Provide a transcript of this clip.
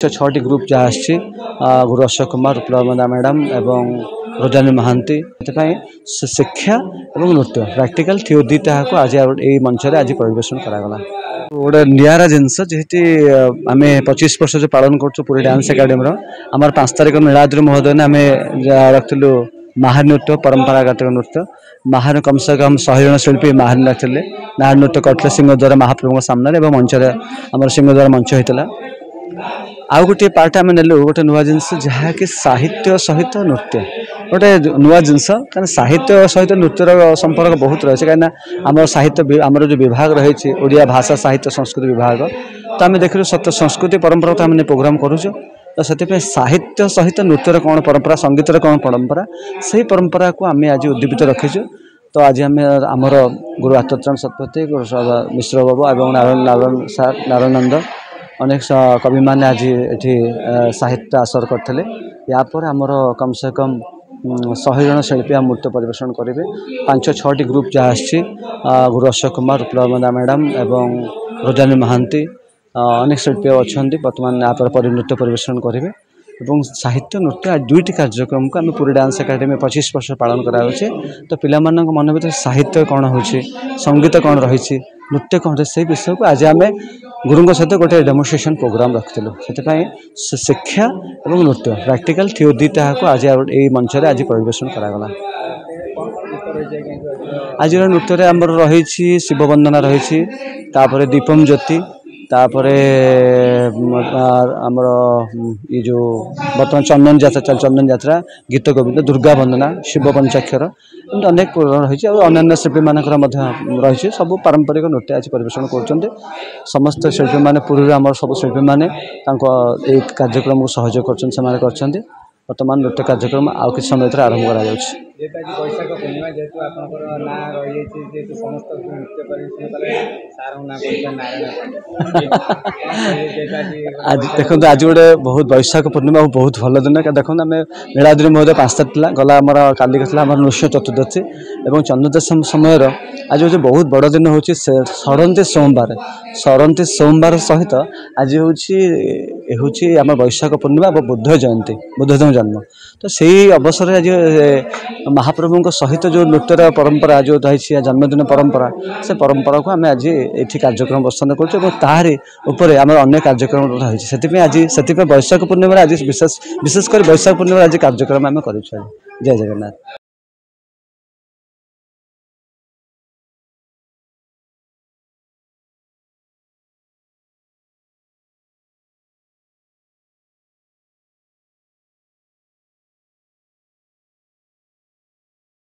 छटी group जहाँ गुरु Ashok Kumar प्लवदा madam एवं रोजानी महांती शिक्षा और नृत्य प्रैक्टिकल थी दुईटा को आज यही मंच आज परिवेशन करागला गोटे निरा जिनस जी आम 25 वर्ष जो पालन कर पूरी डांस एकाडेमी आम 5 तारिख नीलाद्रि महोदय आम रखिलु महानृत्य परंपरागत नृत्य महान कम से कम 100 जन शिल्पी महान रखते महान नृत्य करते सिंह द्वारा महाप्रभु सामने मंच आम सिंह द्वारा मंच होता आउ गोटे पार्ट आम नेलु गोटे नुआ जिनस जहाँकि साहित्य सहित नृत्य गोटे नुआ जिनस कारण साहित्य सहित नृत्यर संपर्क बहुत रही है कहीं आम साहित्य आम जो विभाग रही ओडिया भाषा साहित्य संस्कृति विभाग तो आम देखिलु सत्य संस्कृति परंपरा तो आम प्रोग्राम करुचु तो से साहित्य सहित नृत्यर कौन परंपरा संगीतर कौन परंपरा से परंपरा को आम आज उद्दीपित रखीचु तो आज आम आमर गुरु आत्मचरण सतपथी गुरु मिश्र बाबू एवं नारायण सार नारायणनंद अनेक कवि मैंने आज ये साहित्य आसर करते यापर आमर कम से कम 100 जन शिल्पी नृत्य परिवेशन करेंगे 5-6 ग्रुप जहाँ गुरु अशोक कुमार प्लवदा मैडम एवं रोजानी महांती अनेक शिल्पी अच्छा बर्तमान यहाँ नृत्य परिवेशन करेंगे और साहित्य नृत्य आज दुईट कार्यक्रम को आम पूरी डांस एकाडेमी 25 वर्ष पालन कराऊे तो पिला मन भर साहित्य कौन हो संगीत कौन रही नृत्य कौन से विषय को आज आम गुरु सहित गोटे डेमोन्स्ट्रेशन प्रोग्राम रखिलु से शिक्षा और नृत्य प्रैक्टिकल थी दुईटा को आज यही मंच आज परिवेशन करागला आज नृत्य आमर रही शिव वंदना रही दीपम ज्योति तापर आमर ये जो बर्तमान चंदन यात्रा गीत गोविंद दुर्गा वंदना शिव पंचाक्षर अनेक प्रोग्राम रही और अन्य शिल्पी मानक रही सब पारंपरिक नृत्य आज परिवेशन कर समस्त शिल्पी मैंने पूर्व आम सब शिल्पी मैंने कार्यक्रम को सहयोग कर बर्तमान नृत्य कार्यक्रम आउ कि समय आरंभ कर आज देखो आज गोटे बहुत वैशाख पूर्णिमा बहुत भल दिन देखो आम नीलाद्रि महोदय 5 तारिख गला आमर काली नृश्य चतुर्दशी और चंद्रदशी समय आज हूँ बहुत बड़ दिन हूँ सरंती सोमवार सहित आज हूँ आम वैशाख पूर्णिमा और बुद्ध जयंती बुद्धदेव जन्म तो से अवसर आज महाप्रभु सहित जो नृत्यर परंपरा जो रही जन्मदिन परंपरा से परंपरा को आम आज ये कार्यक्रम प्रस्तुत कर आम अनेक कार्यक्रम रही से आज से वैशाख पूर्णिमा आज विशेषकर वैशाख पूर्णिमा आज कार्यक्रम आम कर जय जगन्नाथ।